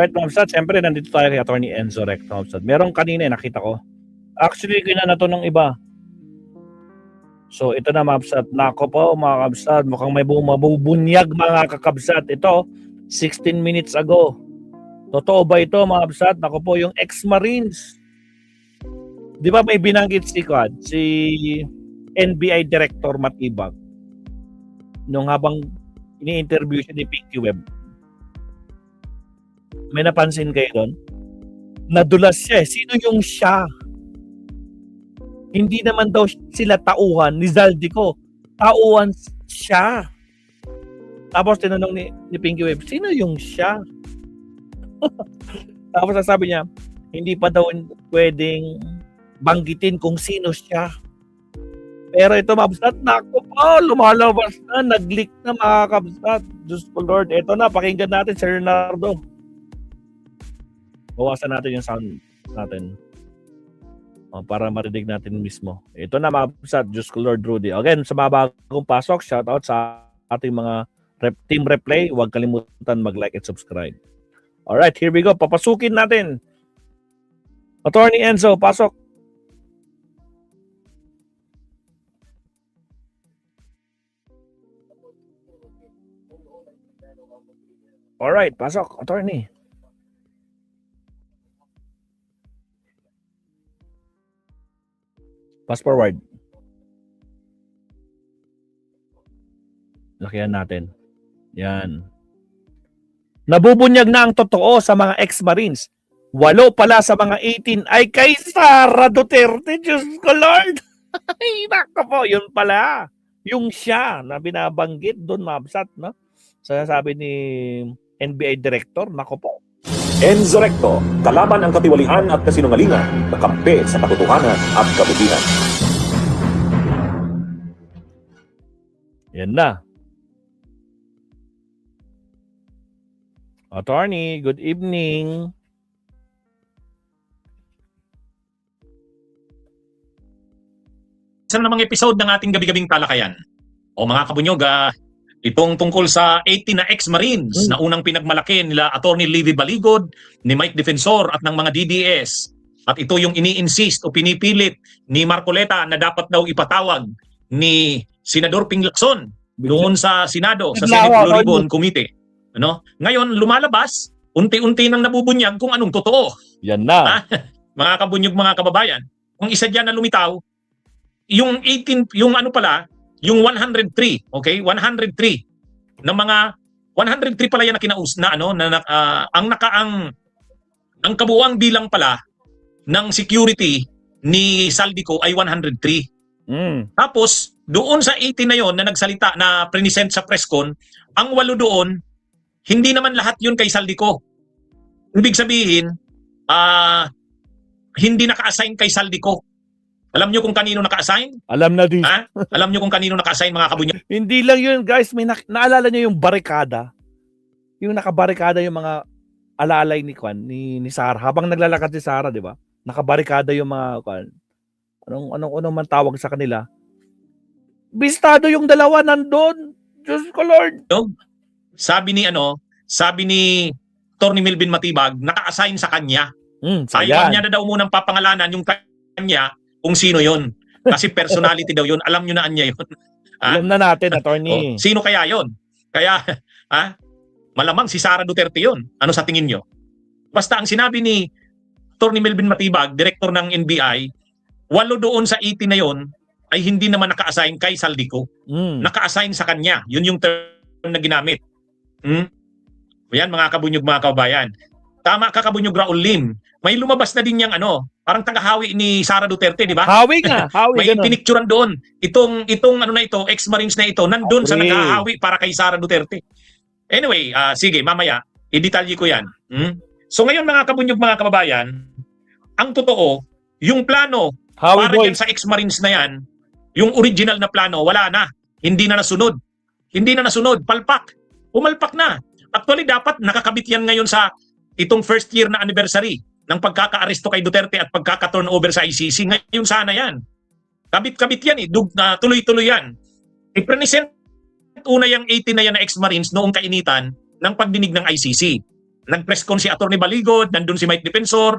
Alright, Ma'am Sat, siyempre nandito tayo kay Attorney Enzo Recto, Ma'am Sat. Merong kanina nakita ko. Actually, na to ng iba. So, ito na, Ma'am Sat. Nako po, mga kabsat. Mukhang may mabubunyag, mga kakabsat. Ito, 16 minutes ago. Totoo ba ito, mga kabsat? Nako po, yung ex-Marines. Di ba may binanggit si NBI Director Matibag nung habang ini-interview siya ni Pinky Web? May napansin kayo doon? Nadulas siya. Sino yung siya? Hindi naman daw sila tauhan ni Zaldico. Tauhan siya. Tapos tinanong ni Pinky Web, sino yung siya? Tapos sasabi niya, hindi pa daw pwedeng banggitin kung sino siya. Pero ito, mabsat, nako po, lumalabas na, nag-leak na, mga kabsat. Diyos ko Lord, ito na, pakinggan natin si Leonardo. Bawasan natin yung sound natin para marinig natin mismo. Ito na, mga kabsat, Diyos ko Lord Rudy. Again, sa mga bagong pasok, shoutout sa ating mga team replay. Huwag kalimutan mag-like and subscribe. Alright, here we go. Papasukin natin. Attorney Enzo, pasok. Alright, pasok, attorney. Pass forward. Lakihan natin. Yan. Nabubunyag na ang totoo sa mga ex-Marines. 8 pala sa mga 18 ay kay Sara Duterte. Diyos ko Lord. Ay, nako po, yun pala. Yung siya na binabanggit doon, mabsat, no? Sabi ni NBI Director, nako po. Enzo Recto, kalaban ang katiwalian at kasinungalingan, kakampi sa katotohanan at kabutihan. Yan na. Attorney, good evening. Isa namang episode ng ating gabi-gabing talakayan. O mga kabunyog, itong tungkol sa 18 na ex-Marines na unang pinagmalaki nila Attorney Levy Baligod, ni Mike Defensor at ng mga DDS. At ito yung ini-insist o pinipilit ni Marcoleta na dapat daw ipatawag ni Senador Ping Lacson doon sa Senado, sa Senate Blue Ribbon Committee. Ano? Ngayon, lumalabas, unti-unti nang nabubunyag kung anong totoo. Yan na. Mga kabunyog, mga kababayan, kung isa dyan na lumitaw, yung 18, yung ano pala, yung 103, okay? 103 na mga 103 pala yan na kinaus na ano na ang kabuuang bilang pala ng security ni Zaldico ay 103. Tapos doon sa 18 na yon na nagsalita na present sa presscon, ang 8 doon hindi naman lahat yun kay Zaldico. Ibig sabihin, hindi naka-assign kay Zaldico. Alam nyo kung kanino naka-assign? Alam na din. Alam nyo kung kanino naka-assign, mga kabunyog? Hindi lang yun, guys. May naalala nyo yung barikada? Yung nakabarikada yung mga alalay ni Sara. Habang naglalakad si Sara, di ba? Nakabarikada yung mga anong man tawag sa kanila. Bistado yung dalawa nandun. Diyos ko Lord. Sabi ni Attorney Melvin Matibag, naka-assign sa kanya. Ayaw niya na daw munang papangalanan yung kanya kung sino yon. Kasi personality daw yon. Alam nyo na anya yon. Alam na natin, attorney. Sino kaya yon? Kaya, malamang si Sara Duterte yon. Ano sa tingin nyo? Basta ang sinabi ni Attorney Melvin Matibag, director ng NBI, 8 doon sa 18 na yon ay hindi naman naka-assign kay Zaldico. Naka-assign sa kanya. Yun yung term na ginamit. Yan, mga kabunyog, mga kababayan. Tama ka, kabunyog Raul Lim. May lumabas na din yung parang tagahawi ni Sara Duterte, di ba? Hawi nga, hawi. May pinicturean doon. Itong ano na ito, ex-Marines na ito, nandun sa naghahawi para kay Sara Duterte. Anyway, sige, mamaya, i-detalye ko yan. So ngayon, mga kabunyog, mga kababayan, ang totoo, yung plano para dyan sa ex-Marines na yan, yung original na plano, wala na. Hindi na nasunod. Hindi na nasunod. Palpak. Umalpak na. Actually, dapat nakakabit yan ngayon sa itong first year na anniversary ng pagkaka-aresto kay Duterte at pagkaka-turnover sa ICC. Ngayon sana yan. Kabit-kabit yan eh. Tuloy-tuloy yan. I-present una yung 18 na yan na ex-Marines noong kainitan ng pagdinig ng ICC. nag-press con si Atty. Baligod, nandun si Mike Defensor.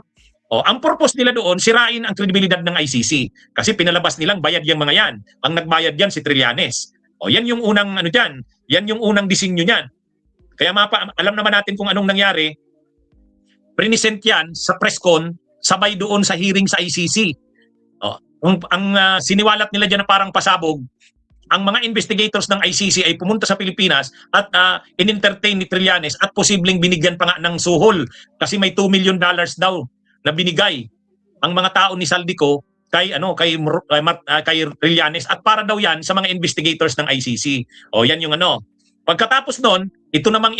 Ang purpose nila doon, sirain ang kredibilidad ng ICC. Kasi pinalabas nilang bayad yung mga yan. Ang nagbayad yan si Trillanes. Yan yung unang ano diyan. Yan yung unang disenyo niyan. Kaya alam naman natin kung anong nangyari. Prinisent yan sa press con, sabay doon sa hearing sa ICC. Ang siniwalat nila diyan na parang pasabog, ang mga investigators ng ICC ay pumunta sa Pilipinas at in-entertain ni Trillanes at posibleng binigyan pa nga ng suhol kasi may $2 million daw na binigay ang mga tao ni Saldico kay Trillanes at para daw yan sa mga investigators ng ICC. Yan yung ano. Pagkatapos noon, ito namang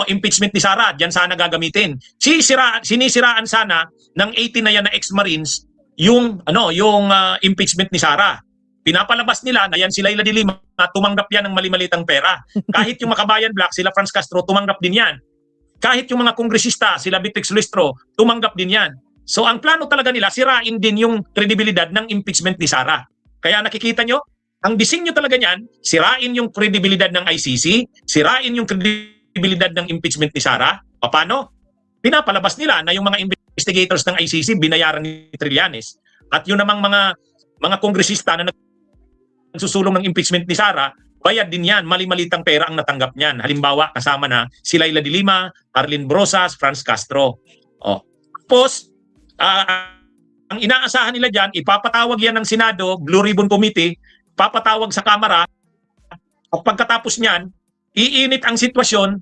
impeachment ni Sara, diyan sana gagamitin. Sinisiraan sana ng 18 na yan na ex-Marines yung impeachment ni Sara. Pinapalabas nila na yan si Leila de Lima, tumanggap yan ng mali-malitang pera. Kahit yung Makabayan Black, sila Franz Castro, tumanggap din yan. Kahit yung mga kongresista, sila Beatrix Lustro, tumanggap din yan. So ang plano talaga nila, sirain din yung kredibilidad ng impeachment ni Sara. Kaya nakikita nyo, ang disenyo talaga niyan, sirain yung kredibilidad ng ICC, sirain yung kredibilidad ng impeachment ni Sara. Paano? Pinapalabas nila na yung mga investigators ng ICC binayaran ni Trillanes. At yun namang mga kongresista na nagsusulong ng impeachment ni Sara, bayad din yan, mali-malitang pera ang natanggap niyan. Halimbawa, kasama na si Leila de Lima, Arlene Brosas, Franz Castro. Tapos, ang inaasahan nila dyan, ipapatawag yan ng Senado, Blue Ribbon Committee, papatawag sa Kamara, at pagkatapos niyan, iinit ang sitwasyon,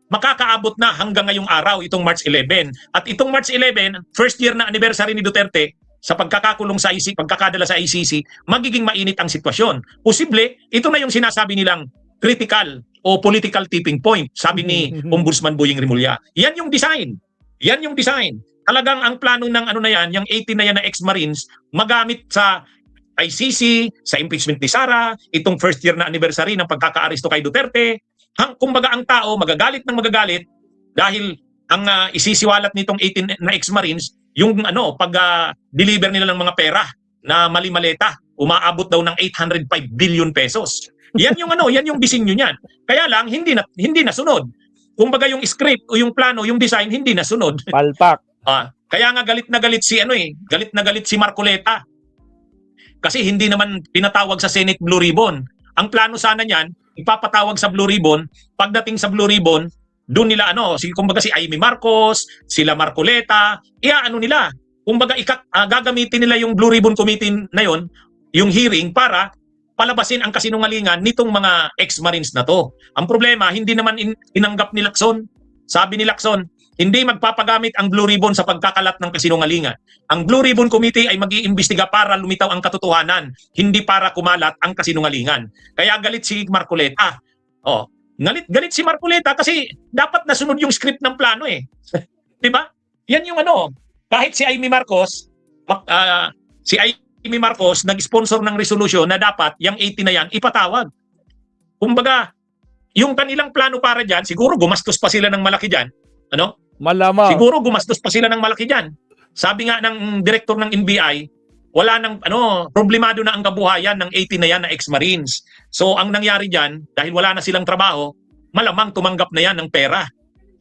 makakaabot na hanggang ngayong araw, itong March 11. At itong March 11, first year na anniversary ni Duterte, sa pagkakakulong sa ICC, pagkakadala sa ICC, magiging mainit ang sitwasyon. Posible, ito na yung sinasabi nilang critical o political tipping point, sabi ni Ombudsman Boying Rimulya. Yan yung design. Yan yung design. Talagang ang plano ng na yan, yung 18 na yan na ex-Marines, magamit sa ICC, sa impeachment ni Sara, itong first year na anniversary ng pagkaka-aresto kay Duterte. Kumbaga ang tao magagalit ng magagalit dahil ang isisiwalat nitong 18 na ex-Marines, yung pag-deliver nila ng mga pera na mali-maleta, umaabot daw ng 805 billion pesos. Yan yung yan yung disenyo niyan. Kaya lang hindi nasunod. Kumbaga yung script o yung plano, yung design hindi nasunod. Palpak. Kaya nga galit na galit si Marcoleta. Kasi hindi naman pinatawag sa Senate Blue Ribbon. Ang plano sana niyan, ipapatawag sa Blue Ribbon, pagdating sa Blue Ribbon, doon nila kumbaga si Amy Marcos, sila Marcoleta, nila. Kumbaga gagamitin nila yung Blue Ribbon Committee na yon, yung hearing para palabasin ang kasinungalingan nitong mga ex-Marines na to. Ang problema, hindi naman inanggap ni Lacson. Sabi ni Lacson, hindi magpapagamit ang Blue Ribbon sa pagkakalat ng kasinungalingan. Ang Blue Ribbon Committee ay mag-iimbestiga para lumitaw ang katotohanan, hindi para kumalat ang kasinungalingan. Kaya galit si Marcoleta. Galit si Marcoleta kasi dapat nasunod yung script ng plano eh. 'Di ba? Yan yung kahit si Amy Marcos, nag-sponsor ng resolution na dapat yung 18 na yan ipatawag. Kumbaga, yung kanilang plano para diyan, siguro gumastos pa sila ng malaki diyan. Malamang. Siguro gumastos pa sila ng malaki diyan. Sabi nga ng direktor ng NBI, wala nang problemado na ang kabuhayan ng 18 na yan na ex-Marines. So ang nangyari diyan, dahil wala na silang trabaho, malamang tumanggap na yan ng pera.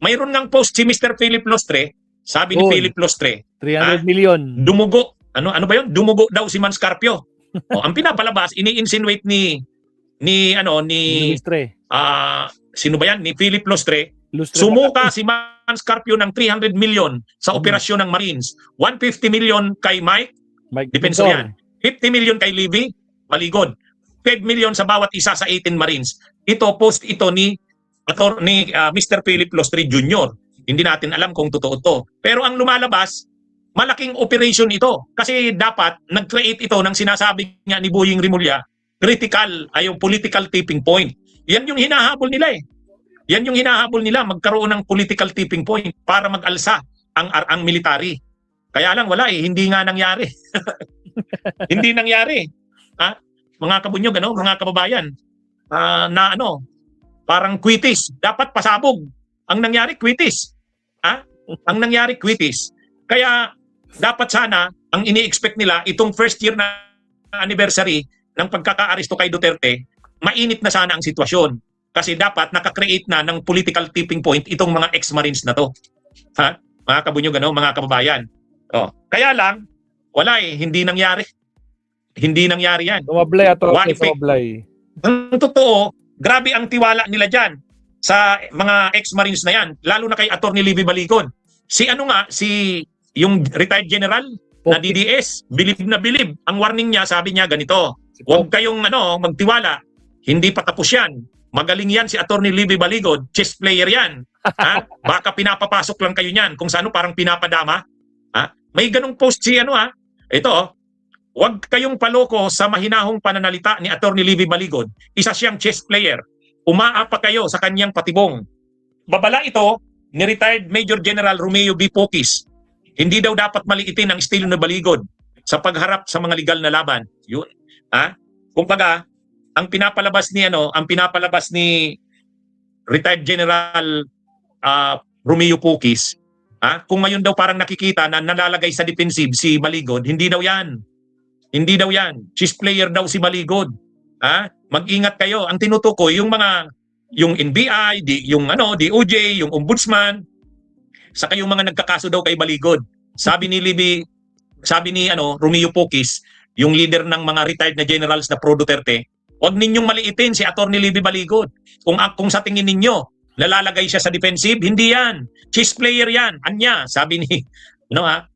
Mayroon ngang post si Mr. Philip Lostre, sabi ni Philip Lostre, 300 million. Dumugo. Ano ba 'yon? Dumugo daw si Manscarpio. Ang pinapalabas, ini-insinuate ni Lustre. sino ba yan? Ni Philip Lostre. Sumuka si Manscarpio ng 300 million sa operasyon ng Marines. 150 million kay Mike Defensor yan. 50 million kay Levy, Baligod. 5 million sa bawat isa sa 18 Marines. Ito, post ito ni Mr. Philip Lostre Jr. Hindi natin alam kung totoo to. Pero ang lumalabas, malaking operation ito. Kasi dapat, nag-create ito ng sinasabi nga ni Boying Rimulya, critical, yung political tipping point. Yan yung hinahabol nila eh. Yan yung hinahabol nila, magkaroon ng political tipping point para mag-alsa ang military. Kaya lang wala eh, hindi nga nangyari. Hindi nangyari. Mga kabunyog, mga kababayan, parang quitis. Dapat pasabog. Ang nangyari, quitis. Ang nangyari, quitis. Kaya dapat sana, ang ini-expect nila, itong first year na anniversary ng pagkaka-aresto kay Duterte, mainit na sana ang sitwasyon. Kasi dapat nakakreate na ng political tipping point itong mga ex-Marines na to. Ha? Mga kabunyog, mga kababayan. Kaya lang, wala hindi nangyari. Hindi nangyari yan. Tumablay at Wali pa. tumablay. Ang totoo, grabe ang tiwala nila dyan sa mga ex-Marines na yan, lalo na kay Atty. Libby Balicon. Si yung retired general na DDS, bilib. Ang warning niya, sabi niya ganito, huwag kayong magtiwala, hindi pa tapos yan. Magaling yan si Atty. Libby Balicon, chess player yan. Ha? Baka pinapapasok lang kayo niyan, kung saan parang pinapadama. Ha? May ganung post si ito, huwag kayong paloko sa mahinahong pananalita ni Atty. Libby Balicon. Isa siyang chess player. Umaapa kayo sa kanyang patibong. Babala ito ni retired Major General Romeo B. Pocis. Hindi daw dapat maliitin ang estilo na Balicon sa pagharap sa mga legal na laban. Yun. Kumbaga, ang pinapalabas ni retired General Romeo Pocis, kung ngayon daw parang nakikita na nalalagay sa defensive si Balicon, hindi daw yan. Hindi daw yan. Chess player daw si Balicon. Mag-ingat kayo. Ang tinutukoy yung NBI, yung DOJ, yung ombudsman, saka yung mga nagkakaso daw kay Balicon. Sabi ni Romeo Pocis, yung leader ng mga retired na generals na pro Duterte, huwag ninyong maliitin si Atty. Libby Balicon. Kung sa tingin ninyo nalalagay siya sa defensive, hindi yan. Chess player yan. Anya, sabi ni mga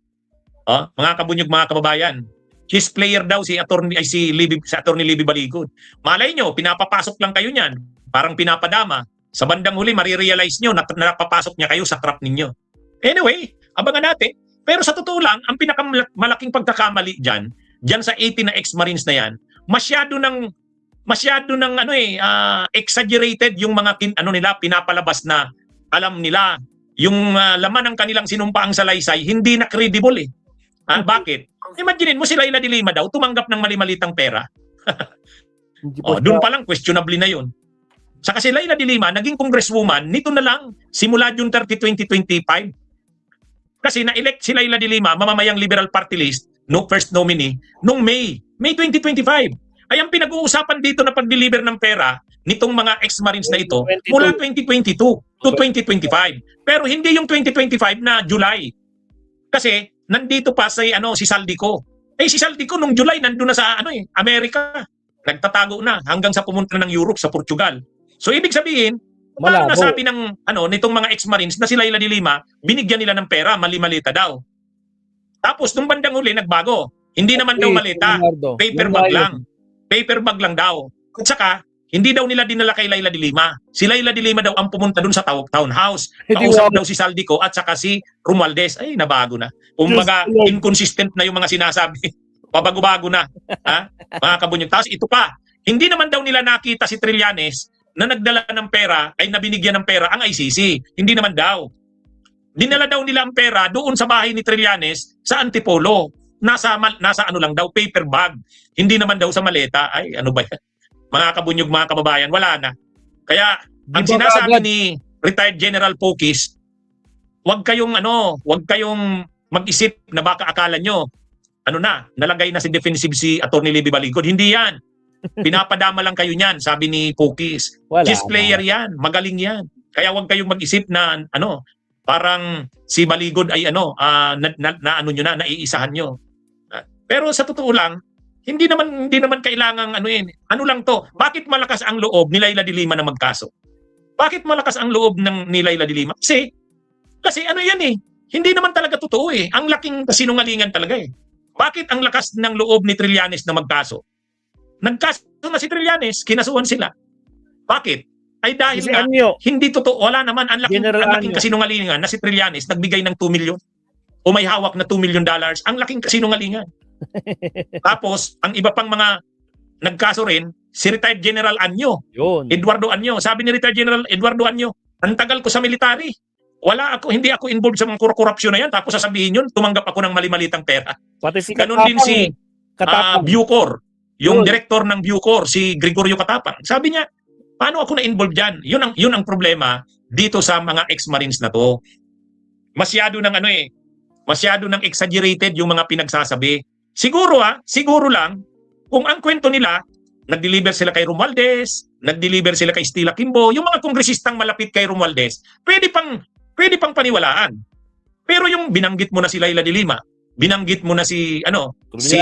kabunyog, mga kababayan. Chess player daw si Atty. Libby Balicon. Malay nyo, pinapapasok lang kayo niyan. Parang pinapadama. Sa bandang huli, marirealize nyo na napapasok niya kayo sa trap ninyo. Anyway, abangan natin. Pero sa totoo lang, ang pinakamalaking pagkakamali dyan sa 80 na ex-Marines na yan, masyado ng exaggerated yung mga pinapalabas na alam nila. Yung laman ng kanilang sinumpaang salaysay, hindi na credible eh. Bakit? Imaginin mo si Laila de Lima daw tumanggap ng mali-malitang pera. Doon pa lang questionable na yun. Saka si Laila de Lima naging congresswoman nito na lang simula June 30, 2025. Kasi na-elect si Laila de Lima, mamamayang Liberal Party List, first nominee, noong May 2025. Ay ang pinag-uusapan dito na pag-deliver ng pera nitong mga ex-Marines na ito mula 2022 to 2025. Pero hindi yung 2025 na July. Kasi nandito pa si Saldico. Si Saldico nung July nandun na sa Amerika. Nagtatago na hanggang sa pumunta ng Europe, sa Portugal. So ibig sabihin, paano nasabi ng nitong mga ex-Marines na si Laila de Lima, binigyan nila ng pera, mali-malita daw. Tapos nung bandang huli nagbago. Hindi naman daw malita. Paper bag lang daw. At saka, hindi daw nila dinala kay Laila de Lima. Si Laila de Lima daw ang pumunta dun sa townhouse. Kausap daw si Saldico at saka si Romualdez. Ay, nabago na. Kumbaga, inconsistent na yung mga sinasabi. Pabago-bago na. Mga kabunyog. Tapos ito pa, hindi naman daw nila nakita si Trillanes na nagdala ng pera, ay nabinigyan ng pera ang ICC. Hindi naman daw. Dinala daw nila ang pera doon sa bahay ni Trillanes sa Antipolo. Nasa lang daw, paper bag. Hindi naman daw sa maleta. Ay, ano ba yan? Mga kabunyog, mga kababayan, wala na. Kaya, ang sinasabi ni retired General Pocis, huwag kayong mag-isip na baka akala nyo, nalagay na si defensive si Atty. Libby Balicon. Hindi yan. Pinapadama lang kayo niyan, sabi ni Pocis. Chess player yan, magaling yan. Kaya huwag kayong mag-isip na, parang si Balicon ay naiisahan nyo. Pero sa totoo lang, hindi naman kailangang ano lang to. Bakit malakas ang loob ni Laila de Lima na magkaso? Bakit malakas ang loob ni Laila de Lima? Kasi hindi naman talaga totoo eh. Ang laking kasinungalingan talaga eh. Bakit ang lakas ng loob ni Trillanes na magkaso? Nagkaso na si Trillanes, kinasuhan sila. Bakit? Ay dahil nga, hindi totoo. Wala naman ang laking kasinungalingan na si Trillanes nagbigay ng 2 million o may hawak na $2 million. Ang laking kasinungalingan. Tapos, ang iba pang mga nagkaso rin, si retired General Anyo. Eduardo Anyo. Sabi ni retired General Eduardo Anyo, ang tagal ko sa military. Hindi ako involved sa mga korupsyon na yan. Tapos sasabihin yun, tumanggap ako ng mali-malitang pera. Ganon din si Bucor. Yung director ng Bucor, si Gregorio Katapang. Sabi niya, paano ako na-involved dyan? Yun ang problema dito sa mga ex-Marines na to. Masyado ng exaggerated yung mga pinagsasabi. Siguro lang, kung ang kwento nila, nag-deliver sila kay Romualdez, nag-deliver sila kay Stila Kimbo, yung mga kongresistang malapit kay Romualdez, pwede pang paniwalaan. Pero yung binanggit mo na si Laila de Lima, binanggit mo na si si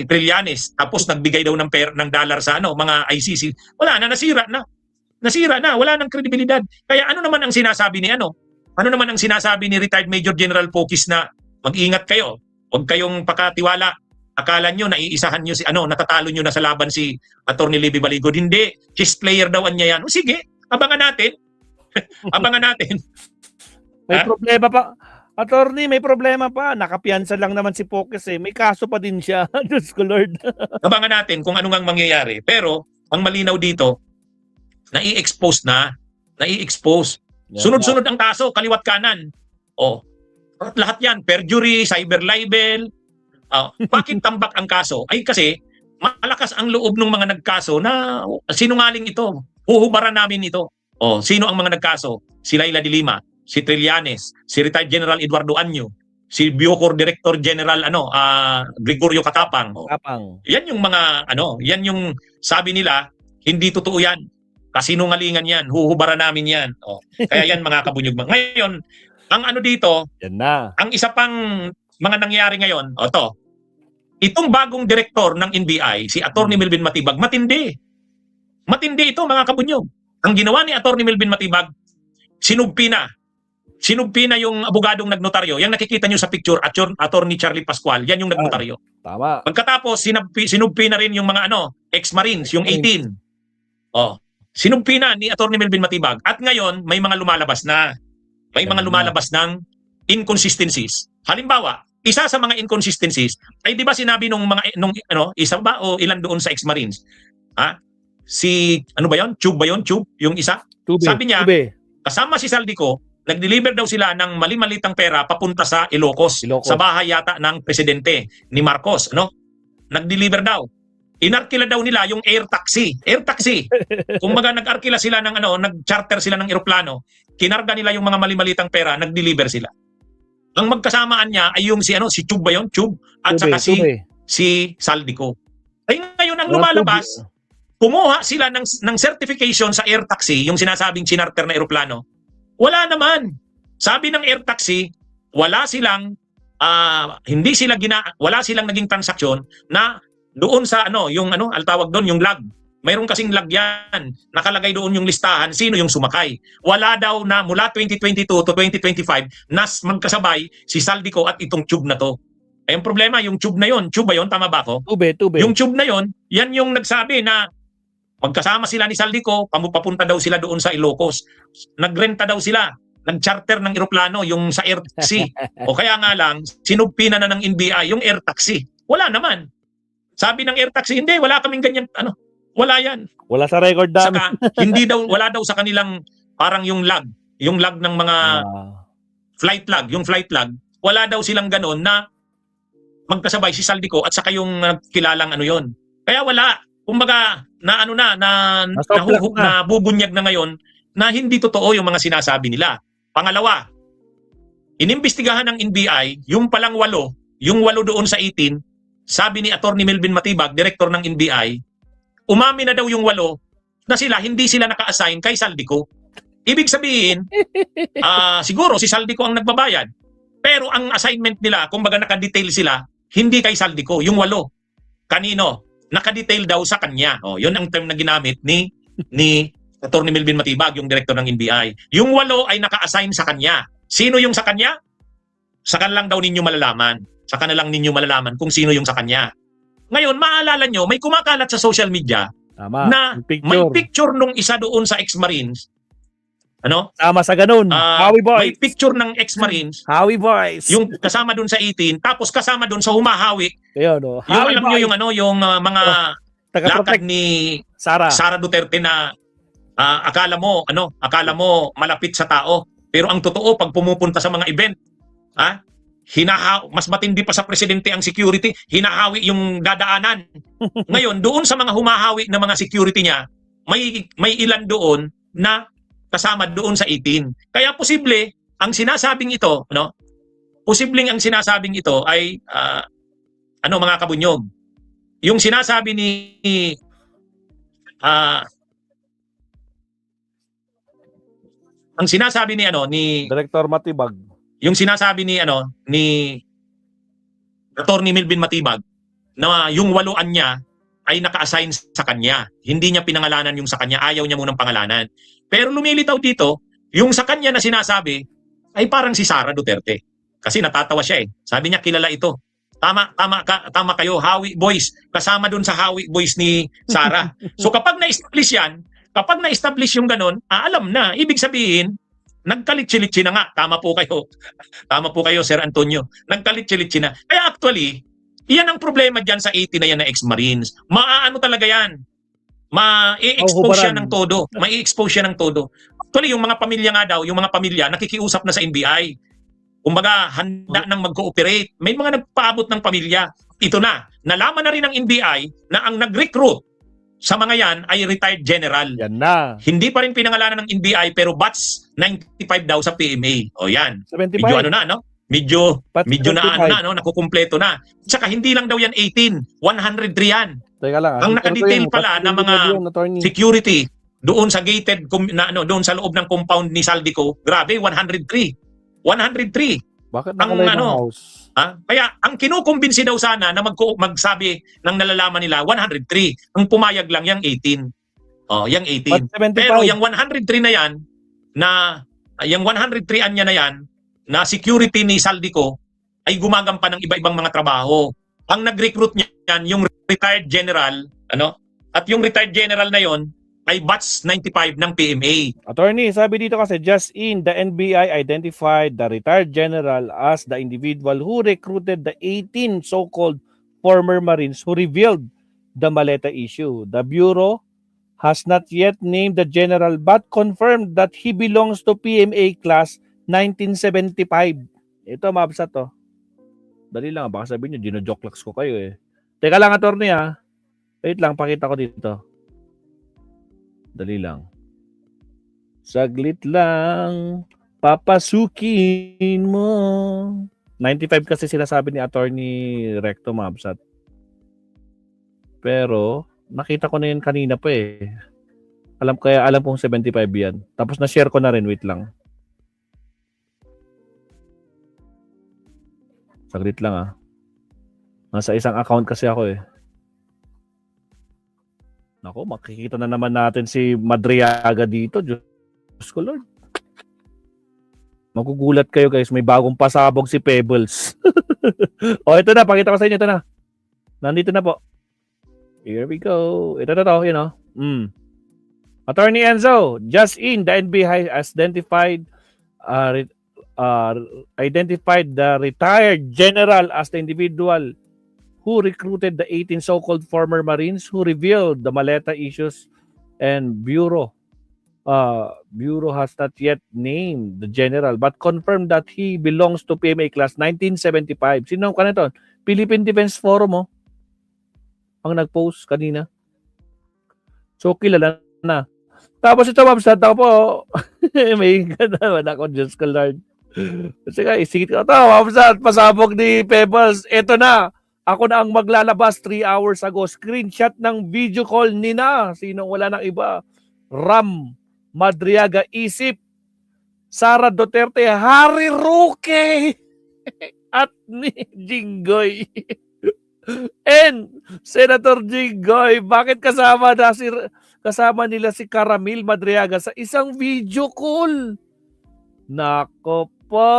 Trillanes, tapos nagbigay daw ng dollar sa mga ICC, wala na, nasira na, wala nang kredibilidad. Kaya ano naman ang sinasabi ni retired Major General Pokis na mag-ingat kayo, huwag kayong pakatiwala. Akala nyo, naiisahan nyo natatalo nyo na sa laban si Atty. Libby Baligod. Hindi, chess player daw niya yan. O sige, abangan natin. Abangan natin. May problema pa. Attorney, may problema pa. Nakapiyansa lang naman si Pokis eh. May kaso pa din siya. Diyos ko Lord. Abangan natin kung ano ngang mangyayari. Pero, ang malinaw dito, nai-expose. Sunod-sunod ang kaso, kaliwat kanan. At lahat yan, perjury, cyber libel. Bakit tambak ang kaso? Ay kasi, malakas ang loob ng mga nagkaso na sinungaling ito. Huhubaran namin ito. Sino ang mga nagkaso? Si Laila de Lima, si Trillanes, si retired General Eduardo Anyo, si Biocor Director General Gregorio Katapang. Yan yung mga yan yung sabi nila, hindi totoo yan. Kasinungalingan yan, huhubaran namin yan. Kaya yan mga kabunyog. Ngayon, ang dito, yan na. Ang isa pang mga nangyari ngayon, itong bagong direktor ng NBI, si Atty. Melvin Matibag, matindi. Matindi ito mga kabunyog. Ang ginawa ni Atty. Melvin Matibag, sinugpi na yung abogadong nagnotaryo. Yang nakikita nyo sa picture, Atty. Charlie Pascual, yan yung nagnotaryo. Tama. Pagkatapos, sinugpi na rin yung mga ex-Marines, yung 18. Sinugpi na ni Atty. Melvin Matibag. At ngayon, may mga lumalabas na. May mga lumalabas ng inconsistencies. Halimbawa, isa sa mga inconsistencies ay 'di ba sinabi nung isa ba o ilan doon sa ex-Marines? Si Tube yung isa. Sabi niya, kasama si Saldico, nag-deliver daw sila ng mali-malitang pera papunta sa Ilocos, sa bahay yata ng presidente ni Marcos, Nag-deliver daw. Inarkila daw nila yung air taxi. Kung nag-arkila sila ng nag-charter sila ng eroplano, kinarga nila yung mga mali-malitang pera, nag-deliver sila. Ang magkasamaan niya ay yung si Tube ba yun? Tube at saka si Saldico. Ay ngayon ang lumalabas, kumuha sila ng certification sa air taxi, yung sinasabing sinarter na eroplano. Wala naman. Sabi ng air taxi, wala silang wala silang naging transaksyon na doon sa ang tawag doon, yung log. Mayroon kasing log yan. Nakalagay doon yung listahan, sino yung sumakay. Wala daw na mula 2022 to 2025 nas magkasabay si Saldico at itong Tube na to. Ang problema, yung Tube na yon, Tube ba yun? Tama ba ako? Tube. Yung Tube na yon, yan yung nagsabi na magkasama sila ni Saldico, papunta daw sila doon sa Ilocos. Nagrenta daw sila, nag-charter ng eroplano, yung sa air taxi. O kaya nga lang, sinugpi na ng NBI yung air taxi. Wala naman. Sabi ng air taxi, hindi, wala kaming ganyan, wala yan. Wala sa record namin. Saka, wala daw sa kanilang parang yung log ng mga flight log, wala daw silang ganon na magkasabay si Saldico at saka yung kilalang yon. Kaya wala. Kumbaga, nabubunyag na ngayon na hindi totoo yung mga sinasabi nila. Pangalawa, inimbestigahan ng NBI, yung palang 8 doon sa 18, sabi ni Atty. Melvin Matibag, director ng NBI, umamin na daw yung 8 na hindi sila naka-assign kay Saldico. Ibig sabihin, siguro si Saldico ang nagbabayad. Pero ang assignment nila, kumbaga naka-detail sila, hindi kay Saldico, yung 8. Kanino? Naka-detail daw sa kanya. Yun ang term na ginamit ni Atty. Melvin Matibag, yung director ng NBI. Yung 8 ay naka-assign sa kanya. Sino yung sa kanya? Saka lang daw ninyo malalaman. Saka na lang ninyo malalaman kung sino yung sa kanya. Ngayon, maalala nyo, may kumakalat sa social media na may picture nung isa doon sa ex-Marines. Tama sa ganun. Howie Boys. May picture ng ex-Marines. Howie Boys. Yung kasama doon sa 18, tapos kasama doon sa humahawi. Ayun, yung alam nyo yung mga lakad ni Sara Duterte na akala mo malapit sa tao. Pero ang totoo, pag pumupunta sa mga event, mas matindi pa sa presidente ang security, hinahawi yung dadaanan. Ngayon, doon sa mga humahawi na mga security niya, may ilan doon na kasama doon sa 18. Kaya posible ang sinasabing ito, posibleng ang sinasabing ito ay mga kabunyog. Yung sinasabi ang sinasabi ni Director Matibag. yung sinasabi ni Attorney Melvin Matibag na yung waluan niya ay naka-assign sa kanya. Hindi niya pinangalanan yung sa kanya, ayaw niya munang pangalanan. Pero lumilitaw dito, yung sa kanya na sinasabi ay parang si Sara Duterte. Kasi natatawa siya eh. Sabi niya kilala ito. Tama kayo, Hawi Boys. Kasama dun sa Hawi Boys ni Sara. So kapag na-establish yan, kapag na-establish yung ganun, alam na. Ibig sabihin, nagkalitsi-litsi na nga. Tama po kayo. Tama po kayo, Sir Antonio. Nagkalitsi-litsi na. Kaya actually, iyan ang problema dyan sa 80 na yan na ex-Marines. Maaano talaga yan. Ma-i-expose siya ng todo. Ma-i-expose siya ng todo. Actually, yung mga pamilya nga daw, yung mga pamilya, nakikiusap na sa NBI. Kumbaga, handa nang mag-cooperate. May mga nagpaabot ng pamilya. Ito na. Nalaman na rin ng NBI na ang nag-recruit sa mga yan ay retired general. Yan na. Hindi pa rin pinangalanan ng NBI pero batch 95 daw sa PMA. O yan. 75. Medyo ano na, no? Medyo na, 75. nakukumpleto na. Tsaka hindi lang daw yan 18, 103 yan. Teka lang. Ang nakadetail pala na mga security doon sa gated, doon sa loob ng compound ni Saldico, grabe, 103. 103. Bakit ang nakalay ng house? Kaya ang kinukumbinsi daw sana na magsabi ng nalalaman nila 103. Ang pumayag lang yung 18. Oh, yung 18. Pero yung 103 na yan yung 103 anya na yan na security ni Saldico ay gumagampan ng iba-ibang mga trabaho. Ang nag-recruit niyan yung retired general, at yung retired general na yon ay batch 95 ng PMA. Attorney, sabi dito kasi, just in, the NBI identified the retired general as the individual who recruited the 18 so-called former Marines who revealed the Maleta issue. The Bureau has not yet named the general but confirmed that he belongs to PMA class 1975. Ito, mabsa to. Dali lang, baka sabihin nyo, dinojoklax ko kayo eh. Teka lang, attorney Wait lang, pakita ko dito. Dali lang. Saglit lang. Papasukin mo. 95 kasi sinasabi ni Attorney Recto Mabsat. Pero, nakita ko na yun kanina pa eh. Alam kong 75 yan. Tapos na-share ko na rin. Wait lang. Saglit lang Nasa isang account kasi ako eh. Nako, makikita na naman natin si Madriaga dito. Diyos ko Lord. Magugulat kayo guys. May bagong pasabog si Pebbles. Ito na. Pakita ko sa inyo. Ito na. Nandito na po. Here we go. Ito na to. Attorney Enzo, just in, the NBI has identified the retired general as the individual who recruited the 18 so-called former Marines who revealed the Maleta issues, and Bureau has not yet named the general but confirmed that he belongs to PMA class 1975. Sino ka nito? Philippine Defense Forum ang nag-post kanina. So kilala na. Tapos ito, Mabsat, ako po. May ganawan ako, Diyos ko Lord. Kasi nga, isigit ko ito, Mabsat, pasabog ni Pebbles. Ito na. Ako na ang maglalabas 3 hours ago. Screenshot ng video call nina. Sino wala nang iba? Ram Madriaga Isip, Sara Duterte, Harry Roque, at ni Jinggoy. And Senator Jinggoy, bakit kasama nila si Caramil Madriaga sa isang video call? Nako po,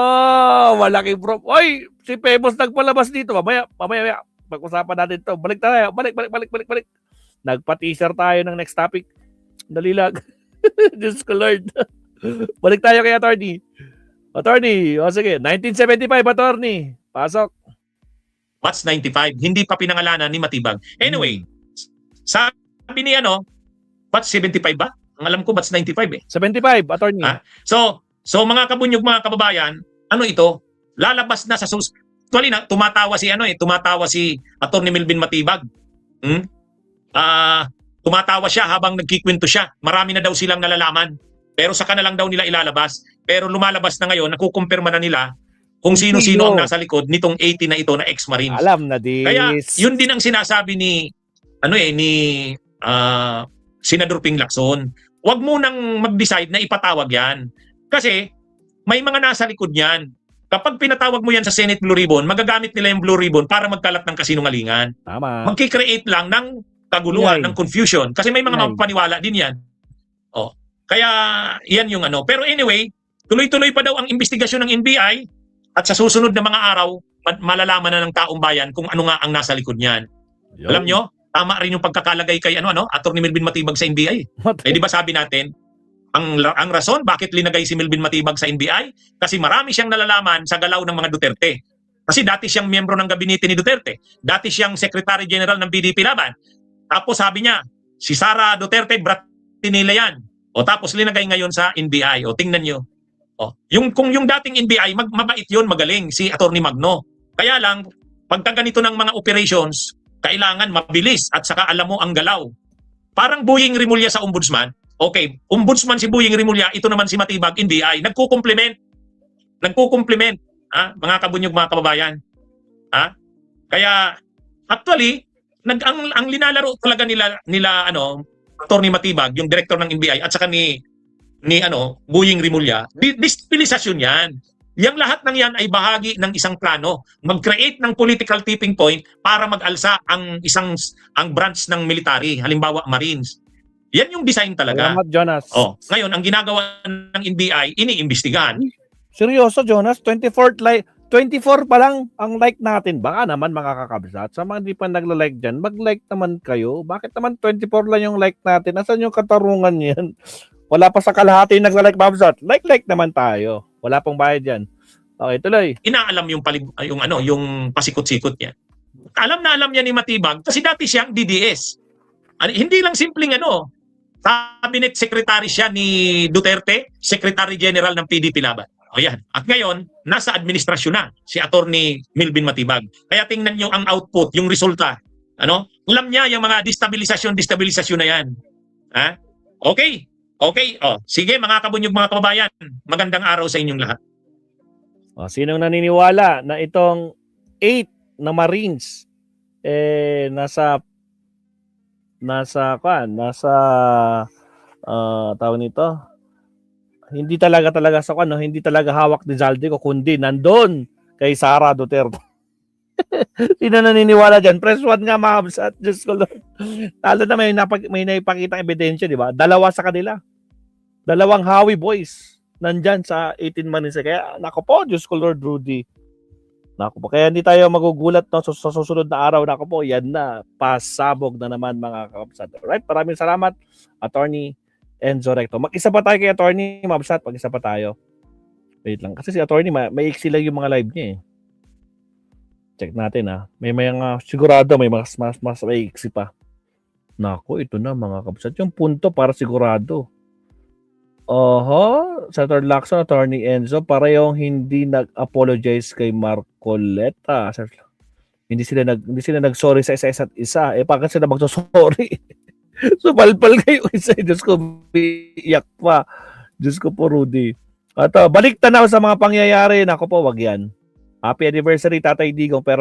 malaking prop. Oy, si Pebos nagpalabas dito. Mamaya, pag-usapan natin to. Balik. Nagpa-teaser tayo ng next topic. Dali lang. Diyos ko Lord. Balik tayo kay Attorney. Sige, 1975, Attorney. Pasok. Batch 95, hindi pa pinangalanan ni Matibag. Anyway, sabi ni batch 75 ba? Ang alam ko, batch 95 eh. 75, Attorney. So mga kabunyog, mga kababayan, ito? Lalabas na sa actually tumatawa si Attorney Melvin Matibag. Tumatawa siya habang nagkikwento siya. Marami na daw silang nalalaman. Pero saka na lang daw nila ilalabas. Pero lumalabas na ngayon, nakukumpirma na nila kung sino-sino ang nasa likod nitong 80 na ito na ex-Marines. Alam na this. Kaya yun din ang sinasabi ni Senador Ping Lacson. Huwag mo nang mag-decide na ipatawag yan. Kasi may mga nasa likod niyan. Kapag pinatawag mo yan sa Senate Blue Ribbon, magagamit nila yung Blue Ribbon para magkalat ng kasinungalingan. Tama. Magkikreate lang ng kaguluhan, Ingay. ng confusion. Kasi may mga Ingay. mapapaniwala din yan. Oh. Kaya yan yung ano. Pero anyway, tuloy-tuloy pa daw ang investigasyon ng NBI at sa susunod na mga araw, malalaman na ng taong bayan kung ano nga ang nasa likod niyan. Yun. Alam nyo, tama rin yung pagkakalagay kay Attorney Melvin Matibag sa NBI. Eh di ba sabi natin, ang rason bakit linagay si Melvin Matibag sa NBI? Kasi marami siyang nalalaman sa galaw ng mga Duterte. Kasi dati siyang miyembro ng gabinete ni Duterte. Dati siyang Secretary General ng PDP Laban. Tapos sabi niya, si Sara Duterte, brat nila yan. O tapos linagay ngayon sa NBI. O tingnan nyo. O, kung yung dating NBI, mabait yun, magaling, si Attorney Magno. Kaya lang, pagka ganito ng mga operations, kailangan mabilis at saka alam mo ang galaw. Parang Boying Rimulya sa ombudsman. Okay, ombudsman si Boying Rimulya, ito naman si Matibag, NBI. Nagkukumplement. Mga kabunyog, mga kababayan. Kaya, actually, ang linalaro talaga nila Attorney Matibag, yung director ng NBI, at saka ni Boying Rimulya, destabilisasyon yan. Yang lahat ng yan ay bahagi ng isang plano. Mag-create ng political tipping point para mag-alsa ang branch ng military, halimbawa Marines. Yan yung design talaga. Salamat, Jonas. Ngayon, ang ginagawa ng NBI, iniimbestigahan. Seryoso, Jonas? 24 pa lang ang like natin. Baka naman mga kakabsat. Sa mga hindi pa nagla-like dyan, mag-like naman kayo. Bakit naman 24 lang yung like natin? Nasaan yung katarungan yan? Wala pa sa kalahati yung nagla-like, babsat. Like naman tayo. Wala pong bayad yan. Okay, tuloy. Inaalam yung pasikot-sikot niya. Alam na alam niya ni Matibag kasi dati siyang DDS. Hindi lang simpleng cabinet secretary siya ni Duterte, Secretary General ng PDP Laban. O yan. At ngayon, nasa administrasyon na si Attorney Melvin Matibag. Kaya tingnan nyo ang output, yung resulta. Alam niya yung mga destabilisasyon na yan. Okay. Sige mga kabunyog, mga kababayan. Magandang araw sa inyong lahat. Sinong naniniwala na itong 8 na Marines tawag nito, hindi talaga hawak ni Zaldico, kundi nandun kay Sara Duterte. Sino naniniwala dyan? Press 1 nga, mga kabsat. Diyos ko, Lord. Lalo na may naipakita ebidensya, di ba? Dalawa sa kanila. Dalawang Hawi boys nandyan sa 18 Marines. Kaya, nako po, Diyos ko, Lord Rudy. Nako po. Kaya hindi tayo magugulat sa susunod na araw. Nako po, yan na. Pasabog na naman, mga kabsat. Alright, maraming salamat, Attorney Enzo Recto. Mag-isa pa tayo kay Attorney Mabsat. Mag-isa pa tayo. Wait lang. Kasi si Attorney, may iksi lang yung mga live niya eh. Check natin May mga sigurado, may mas may iksi pa. Nako, ito na mga kabsat. Yung punto para sigurado. Senator Lacson, Attorney Enzo, parehong hindi nag-apologize kay Marcoleta. Hindi sila nag-sorry sa isa't isa. Bakit sila magso-sorry? So, palpal kayo isa. Diyos ko, iyak pa. Diyos ko po, Rudy. At balik tanaw sa mga pangyayari. Nako po, wag yan. Happy anniversary, Tatay Digong. Pero